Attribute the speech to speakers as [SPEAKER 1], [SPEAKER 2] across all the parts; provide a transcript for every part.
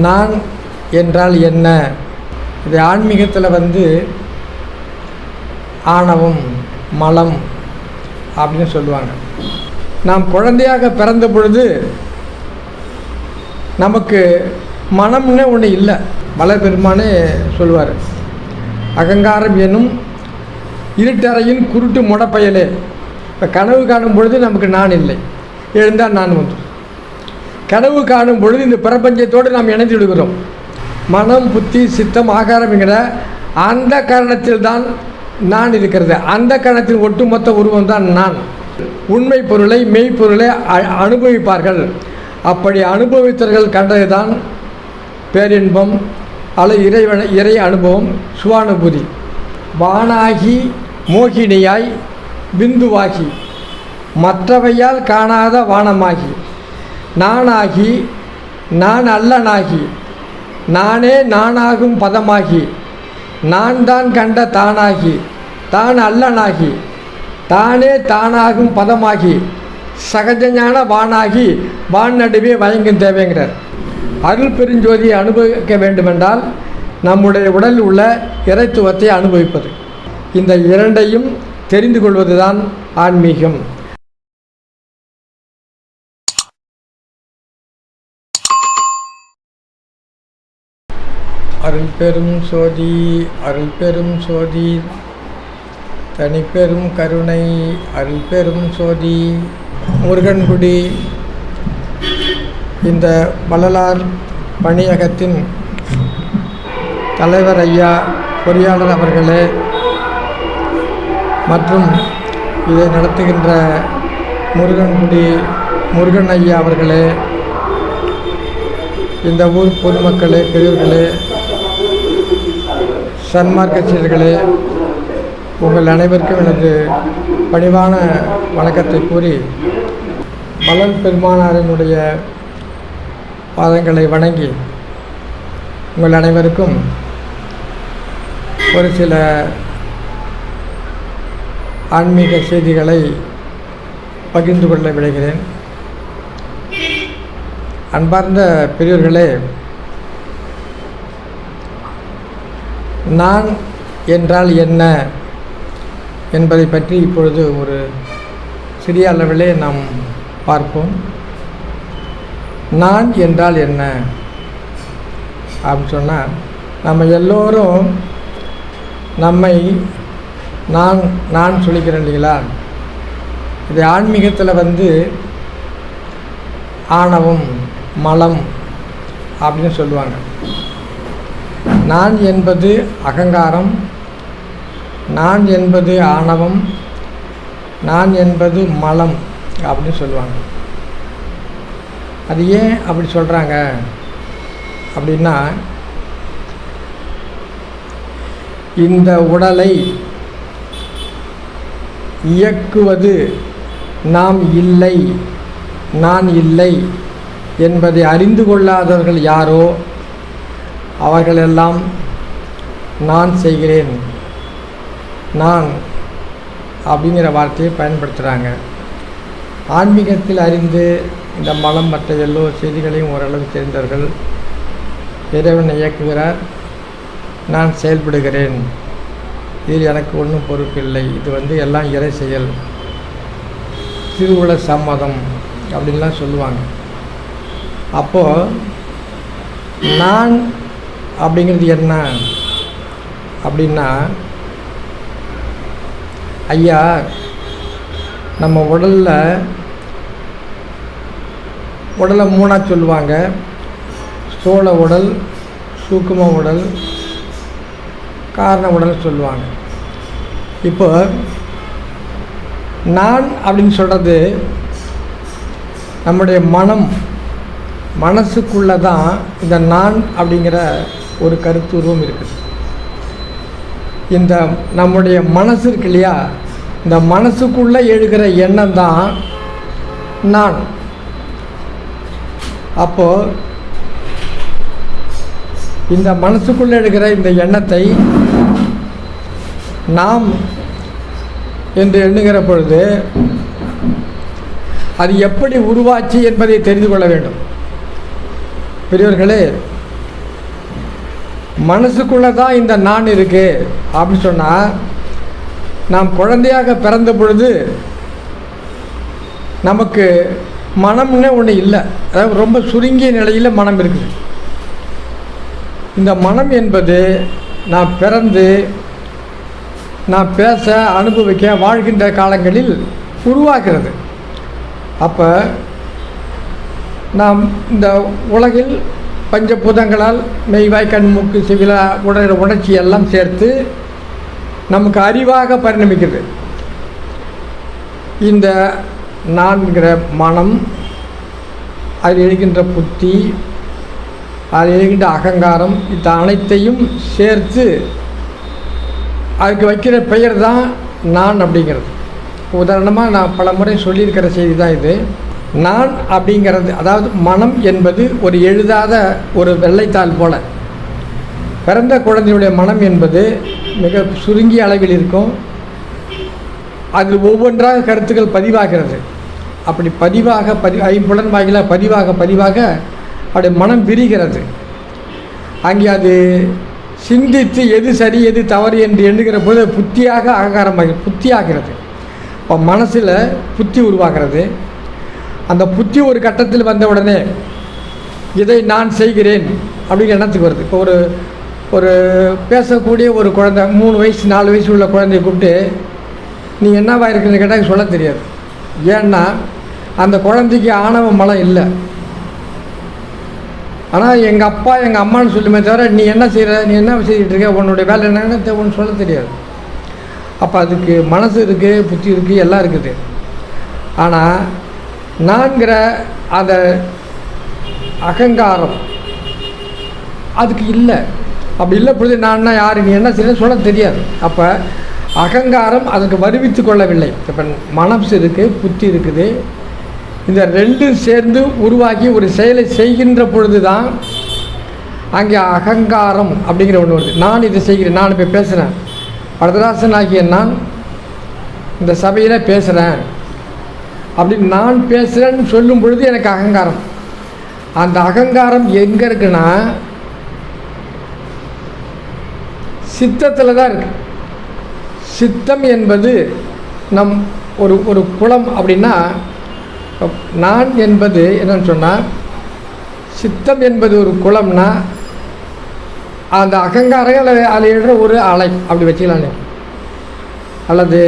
[SPEAKER 1] நான் என்றால் என்ன? இது ஆன்மீகத்தில் ஆணவம், மலம் அப்படின்னு சொல்லுவாங்க. நாம் குழந்தையாக பிறந்த பொழுது நமக்கு மனம்னு ஒன்று இல்லை. வளபெருமானே சொல்லுவார், அகங்காரம் எனும் இருட்டறையின் குருட்டு முடப்பயலே. இப்போ கனவு காணும் பொழுது நமக்கு நான் இல்லை, எழுந்தால் நான் வந்து கனவு காணும் பொழுது இந்த பிரபஞ்சத்தோடு நாம் இணைந்து விடுகிறோம். மனம், புத்தி, சித்தம், ஆகாரம்ங்கிற அந்த காரணத்தில் தான் நான் இருக்கிறது. அந்த காரணத்தின் ஒட்டுமொத்த உருவம் தான் நான். உண்மை பொருளை, மெய்ப்பொருளை அனுபவிப்பார்கள். அப்படி அனுபவித்தவர்கள் கண்டது தான் பேரின்பம் அல்லது இறை அனுபவம், சுவானுபூதி. வானாகி மோகினியாய் பிந்துவாகி மற்றவையால் காணாத வானமாகி நானாகி நான் அல்லனாகி நானே நானாகும் பதமாகி நான் தான் கண்ட தானாகி தான் அல்லனாகி தானே தானாகும் பதமாகி சகஜஞான வானாகி வான் நடுவே வயங்கும் தேவைங்கிறார். அருள் பெருஞ்சோதியை அனுபவிக்க வேண்டுமென்றால் நம்முடைய உடலில் உள்ள இறைத்துவத்தை அனுபவிப்பது. இந்த இரண்டையும் தெரிந்து கொள்வதுதான் ஆன்மீகம். அருள் பெரும் சோதி, அருள் பெரும் சோதி, தனிப்பெரும் கருணை, அருள் பெரும் சோதி. முருகன்குடி இந்த வள்ளலார் பணியகத்தின் தலைவர் ஐயா, பொறியாளர் அவர்களே மற்றும் இதை நடத்துகின்ற முருகன்குடி முருகன் ஐயா அவர்களே, இந்த ஊர் பொதுமக்களே, பெரியவர்களே, சன்மார்க்க சீடர்களே, உங்கள் அனைவருக்கும் எனது பணிவான வணக்கத்தை கூறி வள்ளல் பெருமானாரினுடைய பாதங்களை வணங்கி உங்கள் அனைவருக்கும் ஒரு சில ஆன்மீக செய்திகளை பகிர்ந்து கொள்ள விளைகிறேன். அன்பார்ந்த பெரியோர்களே, நான் என்றால் என்ன என்பதை பற்றி இப்பொழுது ஒரு சிறிய அளவிலே நாம் பார்ப்போம். நான் என்றால் என்ன அப்படின்னு சொன்னால், நம்ம எல்லோரும் நம்மை நான் சொல்லிக்கிறேன் இல்லைங்களா? இது ஆன்மீகத்தில் ஆணவம், மலம் அப்படின்னு சொல்லுவாங்க. நான் என்பது அகங்காரம், நான் என்பது ஆணவம், நான் என்பது மலம் அப்படின்னு சொல்லுவாங்க. அது ஏன் அப்படி சொல்கிறாங்க அப்படின்னா, இந்த உடலை இயக்குவது நாம் இல்லை, நான் இல்லை என்பதை அறிந்து கொள்ளாதவர்கள் யாரோ அவர்களெல்லாம் நான் செய்கிறேன், நான் அப்படிங்கிற வார்த்தையை பயன்படுத்துகிறாங்க. ஆன்மீகத்தில் அறிந்து இந்த மலம் மற்ற எல்லோ செய்திகளையும் ஓரளவு தெரிந்தவர்கள், இறைவனை இயக்குகிறார், நான் செயல்படுகிறேன், இதில் எனக்கு ஒன்றும் பொறுப்பில்லை, இது எல்லாம் இறை செயல், திருவுள சம்மதம் அப்படின்லாம் சொல்லுவாங்க. அப்போது நான் அப்படிங்கிறது என்ன அப்படின்னா, ஐயா நம்ம உடலை மூணாக சொல்லுவாங்க. ஸ்தூல உடல், சூக்கும உடல், காரண உடல் சொல்லுவாங்க. இப்போ நான் அப்படின்னு சொல்கிறது நம்முடைய மனசுக்குள்ளே தான் இந்த நான் அப்படிங்கிற ஒரு கருத்துருவம் இருக்குது. இந்த நம்முடைய மனசு இருக்கு இல்லையா, இந்த மனசுக்குள்ளே எழுகிற எண்ணம் தான் நான். அப்போது இந்த மனசுக்குள்ளே எழுகிற இந்த எண்ணத்தை நாம் என்று எண்ணுகிற பொழுது அது எப்படி உருவாச்சு என்பதை தெரிந்து கொள்ள வேண்டும். பெரியவர்களே, மனசுக்குள்ளே தான் இந்த நான் இருக்குது அப்படின்னு சொன்னால், நாம் குழந்தையாக பிறந்த பொழுது நமக்கு மனம்னே ஒன்று இல்லை. அதாவது ரொம்ப சுருங்கிய நிலையில் மனம் இருக்குது. இந்த மனம் என்பது நான் பிறந்து நான் பேச, அனுபவிக்க, வாழ்கின்ற காலங்களில் உருவாகிறது. அப்போ நாம் இந்த உலகில் பஞ்சபூதங்களால் மெய்வாய் கண் மூக்கு செவில உணர்ச்சி எல்லாம் சேர்த்து நமக்கு அறிவாக பரிணமிக்கிறது. இந்த நான்கிற மனம், அதில் எழுகின்ற புத்தி, அதில் எழுகின்ற அகங்காரம், இந்த அனைத்தையும் சேர்த்து அதுக்கு வைக்கிற பெயர் தான் நான் அப்படிங்கிறது. உதாரணமாக நான் பல முறை சொல்லியிருக்கிற செய்தி தான் இது. நான் அப்படிங்கிறது, அதாவது மனம் என்பது ஒரு எழுதாத ஒரு வெள்ளைத்தாள் போல. பிறந்த குழந்தையுடைய மனம் என்பது மிக சுருங்கிய அளவில் இருக்கும். அதில் ஒவ்வொன்றாக கருத்துக்கள் பதிவாகிறது. அப்படி பதிவாக ஐம்புலன் வாயில பதிவாக அப்படி மனம் விரிகிறது. அங்கே அது சிந்தித்து எது சரி எது தவறு என்று எண்ணுகிற போது புத்தியாக அகங்காரமாக புத்தியாகிறது. இப்போ மனசில் புத்தி உருவாகிறது. அந்த புத்தி ஒரு கட்டத்தில் வந்த உடனே இதை நான் செய்கிறேன் அப்படின்னு எண்ணத்துக்கு வருது. இப்போ ஒரு பேசக்கூடிய ஒரு குழந்தை, 3 வயசு 4 வயசு உள்ள குழந்தைய கூப்பிட்டு நீ என்னவா இருக்குன்னு கேட்டால் சொல்ல தெரியாது. ஏன்னா அந்த குழந்தைக்கு ஆணவ மலம் இல்லை. ஆனால் எங்கள் அப்பா எங்கள் அம்மான்னு சொல்லுமே தவிர நீ என்ன செய்கிற, நீ என்ன செய்துட்டு இருக்க, உன்னுடைய வேலை என்னன்னு ஒன்று சொல்ல தெரியாது. அப்போ அதுக்கு மனசு இருக்குது, புத்தி இருக்குது, எல்லாம் இருக்குது. ஆனால் நான்கிற அந்த அகங்காரம் அதுக்கு இல்லை. அப்படி இல்லை பொழுது நான்னா யார், நீ என்ன செய்ய சொல்ல தெரியாது. அப்போ அகங்காரம் அதுக்கு வருவித்து கொள்ளவில்லை. இப்போ மனசு இருக்குது, புத்தி இருக்குது. இந்த ரெண்டும் சேர்ந்து உருவாக்கி ஒரு செயலை செய்கின்ற பொழுது தான் அங்கே அகங்காரம் அப்படிங்கிற ஒன்று வருது. நான் இதை செய்கிறேன், நான் இப்போ பேசுகிறேன், வரதராசன் ஆகிய நான் இந்த சபையில் பேசுகிறேன் அப்படின்னு நான் பேசுகிறேன்னு சொல்லும் பொழுது எனக்கு அகங்காரம். அந்த அகங்காரம் எங்கே இருக்குன்னா சித்தத்தில் தான் இருக்குது. சித்தம் என்பது நம் ஒரு குளம் அப்படின்னா, நான் என்பது என்னன்னு சொன்னால், சித்தம் என்பது ஒரு குளம்னா அந்த அகங்காரங்கள் அதில் எழுற ஒரு அலை அப்படி வச்சுக்கலானே. அல்லது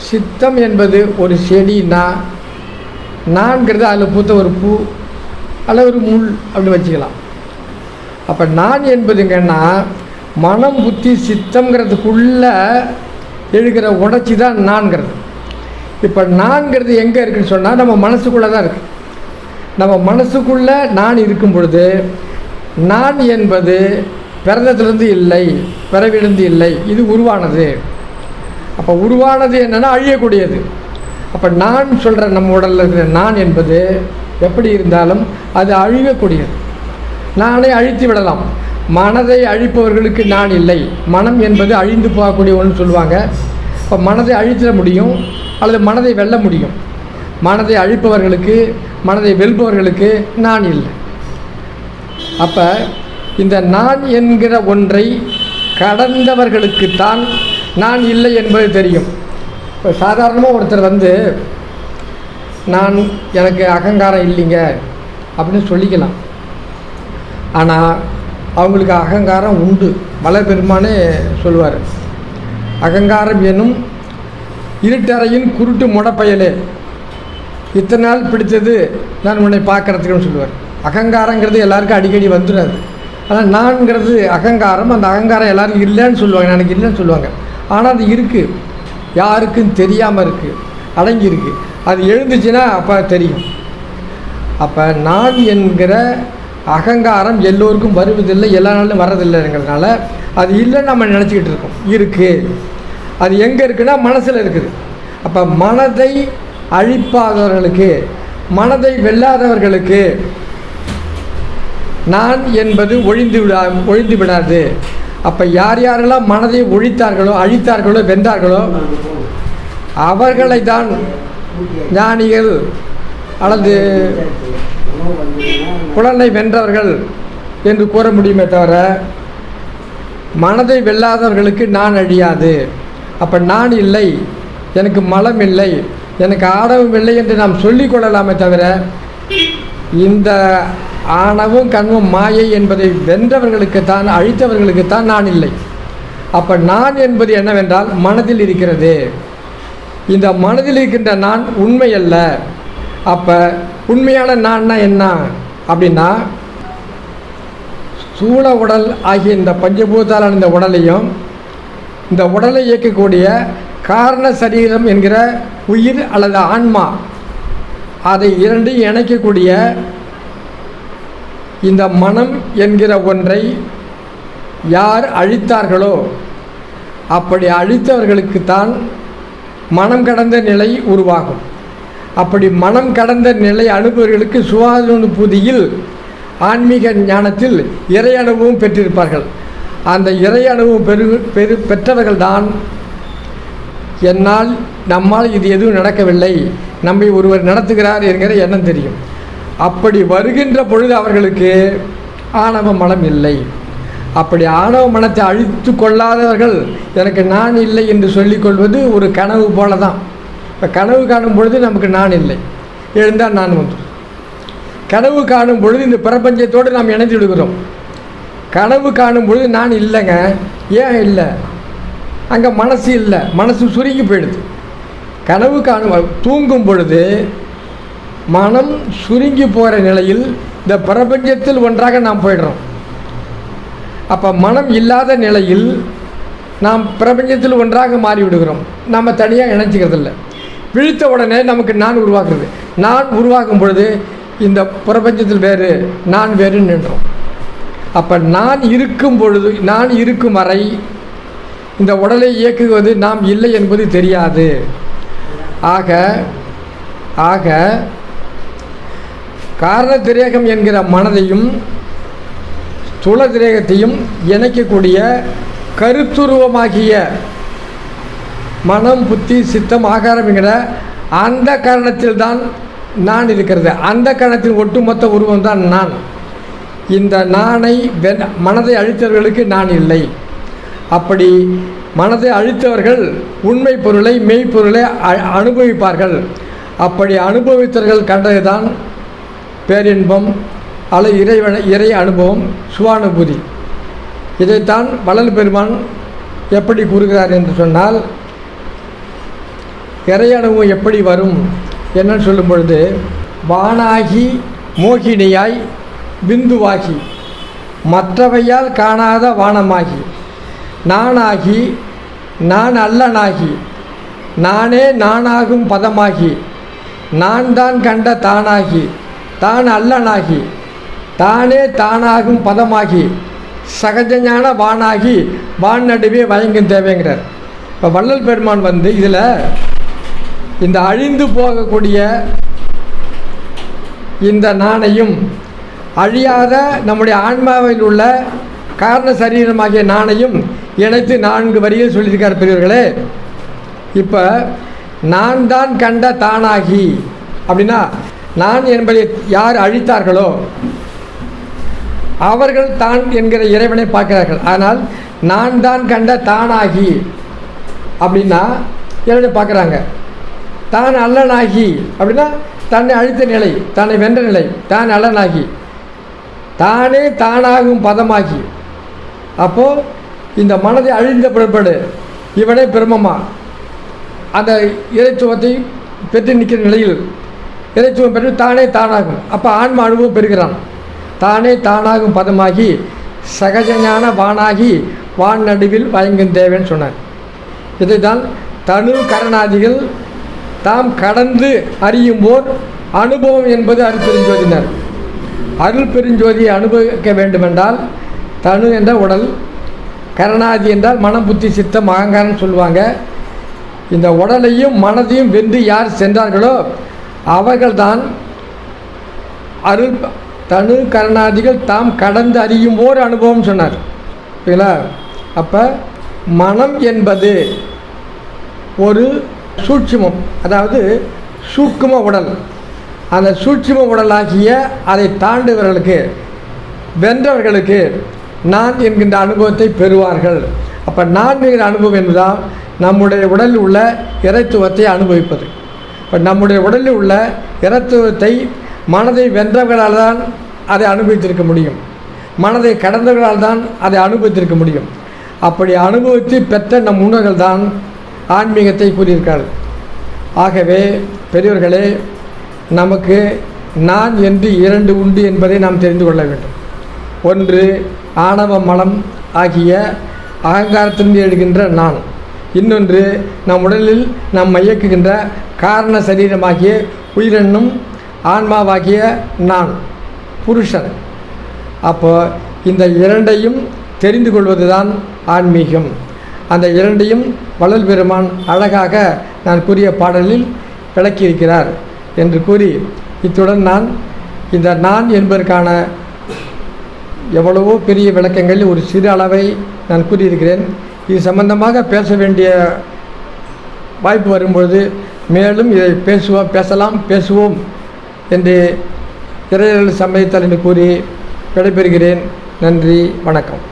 [SPEAKER 1] சித்தம் என்பது ஒரு செடின்னா, நான்கிறது அதில் பூத்த ஒரு பூ அல்லது ஒரு முள் அப்படி வச்சுக்கலாம். அப்போ நான் என்பதுங்கன்னா மனம் புத்தி சித்தங்கிறதுக்குள்ளே எழுகிற உணர்ச்சி தான் நான்கிறது. இப்போ நான்கிறது எங்கே இருக்குதுன்னு சொன்னால் நம்ம மனசுக்குள்ளே தான் இருக்குது. நம்ம மனசுக்குள்ளே நான் இருக்கும் பொழுது நான் என்பது பிறந்ததுலேருந்து இல்லை, பிறவிலிருந்து இல்லை, இது உருவானது. அப்போ உருவானது என்னென்னா அழியக்கூடியது. அப்போ நான் சொல்கிற நம்ம உடலில் இருக்கிற நான் என்பது எப்படி இருந்தாலும் அது அழியக்கூடியது. நானே அழித்து விடலாம். மனதை அழிப்பவர்களுக்கு நான் இல்லை. மனம் என்பது அழிந்து போகக்கூடிய ஒன்று சொல்லுவாங்க. இப்போ மனதை அழித்திட முடியும் அல்லது மனதை வெல்ல முடியும். மனதை அழிப்பவர்களுக்கு, மனதை வெல்பவர்களுக்கு நான் இல்லை. அப்போ இந்த நான் என்கிற ஒன்றை கடந்தவர்களுக்குத்தான் நான் இல்லை என்பது தெரியும். இப்போ சாதாரணமாக ஒருத்தர் வந்து எனக்கு அகங்காரம் இல்லைங்க அப்படின்னு சொல்லிக்கலாம். ஆனால் அவங்களுக்கு அகங்காரம் உண்டு. வளபெருமானே சொல்லுவார், அகங்காரம் என்னும் இருட்டறையின் குருட்டு முடப்பயலே, இத்தனை நாள் பிடித்தது நான் உன்னை பார்க்குறதுக்குன்னு சொல்லுவார். அகங்காரங்கிறது எல்லாருக்கும் அடிக்கடி வந்துடாது. ஆனால் நான்கிறது அகங்காரம். அந்த அகங்காரம் எல்லோரும் இல்லைன்னு சொல்லுவாங்க, எனக்கு இல்லைன்னு சொல்லுவாங்க. ஆனால் அது இருக்குது, யாருக்கும் தெரியாமல் இருக்குது, அடங்கியிருக்கு. அது எழுந்துச்சுன்னா அப்போ தெரியும். அப்போ நான் என்கிற அகங்காரம் எல்லோருக்கும் வருவதில்லை, எல்லா நாளும் வர்றதில்லைங்கிறதுனால அது இல்லைன்னு நம்ம நினச்சிக்கிட்டு இருக்கோம். இருக்குது. அது எங்கே இருக்குன்னா மனசில் இருக்குது. அப்போ மனதை அழிப்பாதவர்களுக்கு, மனதை வெல்லாதவர்களுக்கு நான் என்பது ஒழிந்து விடாது. அப்போ யாரெல்லாம் மனதை அழித்தார்களோ வென்றார்களோ அவர்களை தான் ஞானிகள் அல்லது புலனை வென்றவர்கள் என்று கூற முடியுமே தவிர மனதை வெல்லாதவர்களுக்கு நான் அழியாது. அப்போ நான் இல்லை, எனக்கு மலம் இல்லை, எனக்கு ஆணவம் இல்லை என்று நாம் சொல்லிக்கொள்ளலாமே தவிர இந்த ஆணவம் கண்மம் மாயை என்பதை வென்றவர்களுக்குத்தான், அழித்தவர்களுக்குத்தான் நான் இல்லை. அப்போ நான் என்பது என்னவென்றால் மனதில் இருக்கிறது. இந்த மனதில் இருக்கின்ற நான் உண்மை அல்ல. அப்போ உண்மையான நான்னா என்ன அப்படின்னா, ஸ்தூல உடல் ஆகிய இந்த பஞ்சபூதாலான இந்த உடலையும் இந்த உடலை இயக்கக்கூடிய காரண சரீரம் என்கிற உயிர் அல்லது ஆன்மா, அதை இரண்டையும் இணைக்கக்கூடிய இந்த மனம் என்கிற ஒன்றை யார் அழித்தார்களோ அப்படி அழித்தவர்களுக்குத்தான் மனம் கடந்த நிலை உருவாகும். அப்படி மனம் கடந்த நிலை அனுபவர்களுக்கு சுவானுபூதியில் ஆன்மீக ஞானத்தில் இறை அனுபவம் பெற்றிருப்பார்கள். அந்த இறை அனுபவம் பெற்றவர்கள்தான் நம்மால் இது எதுவும் நடக்கவில்லை, நம்மை ஒருவர் நடத்துகிறார் என்கிற எண்ணம் தெரியும். அப்படி வருகின்ற பொழுது அவர்களுக்கு ஆணவ மனம் இல்லை. அப்படி ஆணவ மனத்தை அழித்து கொள்ளாதவர்கள் எனக்கு நான் இல்லை என்று சொல்லிக்கொள்வது ஒரு கனவு போல தான். இப்போ கனவு காணும் பொழுது நமக்கு நான் இல்லை, எழுந்தால் நான் வந்து கனவு காணும் பொழுது இந்த பிரபஞ்சத்தோடு நாம் இணைந்து விடுகிறோம். கனவு காணும் பொழுது நான் இல்லைங்க. ஏன் இல்லை? அங்கே மனசு இல்லை, மனசு சுருங்கி போயிடுது. கனவு காணும் தூங்கும் பொழுது மனம் சுருங்கி போகிற நிலையில் இந்த பிரபஞ்சத்தில் ஒன்றாக நாம் போயிடுறோம். அப்போ மனம் இல்லாத நிலையில் நாம் பிரபஞ்சத்தில் ஒன்றாக மாறிவிடுகிறோம். நம்ம தனியாக இணைச்சிக்கிறதில்ல. விழித்த உடனே நமக்கு நான் உருவாக்குறது. நான் உருவாக்கும் பொழுது இந்த பிரபஞ்சத்தில் வேறு, நான் வேறு நின்றோம். அப்போ நான் இருக்கும் பொழுது, நான் இருக்கும் வரை இந்த உடலை இயக்குவது நாம் இல்லை என்பது தெரியாது. ஆக காரண திரேகம் என்கிற மனதையும் ஸ்தூல திரேகத்தையும் இணைக்கக்கூடிய கருத்துருவமாகிய மனம், புத்தி, சித்தம், ஆகாரம் என்கிற அந்த காரணத்தில் தான் நான் இருக்கிறது. அந்த காரணத்தின் ஒட்டுமொத்த உருவம் தான் நான். இந்த நானை மனதை அழித்தவர்களுக்கு நான் இல்லை. அப்படி மனதை அழித்தவர்கள் உண்மை பொருளை, மெய்ப்பொருளை அனுபவிப்பார்கள். அப்படி அனுபவித்தவர்கள் கண்டதுதான் பேரின்பம் அல்லது இறை அனுபவம், சுவானுபூதி. இதைத்தான் வள்ளல் பெருமான் எப்படி கூறுகிறார் என்று சொன்னால், இறை அனுபவம் எப்படி வரும் என்னன்னு சொல்லும் பொழுது, வானாகி மோகினியாய் பிந்துவாகி மற்றவையால் காணாத வானமாகி நானாகி நான் அல்லனாகி நானே நானாகும் பதமாகி நான் தான் கண்ட தானாகி தான் அல்லனாகி தானே தானாகும் பதமாகி சகஜஞான வானாகி வான் நடுவே வயங்கும் தேவைங்கிறார். இப்போ வள்ளல் பெருமான் இதில் இந்த அழிந்து போகக்கூடிய இந்த நானையும் அழியாத நம்முடைய ஆன்மாவில் உள்ள காரண சரீரமாகிய நானையும் இணைத்து 4 வரியில் சொல்லியிருக்கார் பெரியவர்களே. இப்போ நான் தான் கண்ட தானாகி அப்படின்னா, நான் என்பதை யார் அழித்தார்களோ அவர்கள் தான் என்கிற இறைவனை பார்க்கிறார்கள். ஆனால் நான் தான் கண்ட தானாகி அப்படின்னா இறைவனை பார்க்குறாங்க. தான் அல்லனாகி அப்படின்னா தன்னை அழித்த நிலை, தன்னை வென்ற நிலை. தான் அல்லனாகி தானே தானாகும் பதமாகி. அப்போது இந்த மனதை அழிந்த பிறப்பாடு இவனே பிரம்மமா அந்த இறைத்துவத்தை பெற்று நிற்கிற நிலையில் இறைத்துவம் பெற்று தானே தானாகும். அப்போ ஆன்ம அனுபவம் பெறுகிறான். தானே தானாகும் பதமாகி சகஜஞான வானாகி வான் நடுவில் வயங்கும் தேவைன்னு சொன்னார். இதை தான் தனு கரணாதிகள் தாம் கடந்து அறியும் போர் அனுபவம் என்பது அருட்பெருஞ்சோதினார். அருள் பெருஞ்சோதியை அனுபவிக்க வேண்டுமென்றால் தனு என்ற உடல், கரணாதி என்றால் மனம், புத்தி, சித்தம், அகங்காரம் சொல்லுவாங்க. இந்த உடலையும் மனதையும் வென்று யார் சென்றார்களோ அவர்கள்தான் அருள் தனு கரணாதிகள் தாம் கடந்து அறியும் ஓர் அனுபவம் சொன்னார். சரிங்களா? அப்போ மனம் என்பது ஒரு சூட்சுமம், அதாவது சூக்கும உடல். அந்த சூட்சும உடலாகிய அதை தாண்டுவர்களுக்கு வென்றவர்களுக்கு நான் என்கின்ற அனுபவத்தை பெறுவார்கள். அப்போ நான் என்கிற அனுபவம் என்பதால் நம்முடைய உடலில் உள்ள இறைத்துவத்தை அனுபவிப்பது. இப்போ நம்முடைய உடலில் உள்ள இறைத்துவத்தை மனதை வென்றவர்களால் தான் அதை அனுபவித்திருக்க முடியும், மனதை கடந்தவர்களால் தான் அதை அனுபவித்திருக்க முடியும். அப்படி அனுபவித்து பெற்ற நம் முன்னோர்கள் தான் ஆன்மீகத்தை கூறியிருக்கார்கள். ஆகவே பெரியவர்களே, நமக்கு நான் என்று இரண்டு உண்டு என்பதை நாம் தெரிந்து கொள்ள வேண்டும். ஒன்று ஆணவ மலம் ஆகிய அகங்காரத்திலிருந்து எழுகின்ற நான், இன்னொன்று நம் உடலில் நாம் இயக்குகின்ற காரண சரீரமாகிய உயிரென்னும் ஆன்மாவாகிய நான், புருஷன். அப்போ இந்த இரண்டையும் தெரிந்து கொள்வது தான் ஆன்மீகம். அந்த இரண்டையும் வள்ளல் பெருமான் அழகாக நான் கூறிய பாடலில் விளக்கியிருக்கிறார் என்று கூறி, இத்துடன் நான் இந்த நான் என்பதற்கான எவ்வளவோ பெரிய விளக்கங்களில் ஒரு சிறு அளவை நான் கூறியிருக்கிறேன். இது சம்பந்தமாக பேச வேண்டிய வாய்ப்பு வரும்பொழுது மேலும் இதை பேசுவோம் என்று இறையர்கள் சம்மதித்தால் என்று கூறி விடைபெறுகிறேன். நன்றி, வணக்கம்.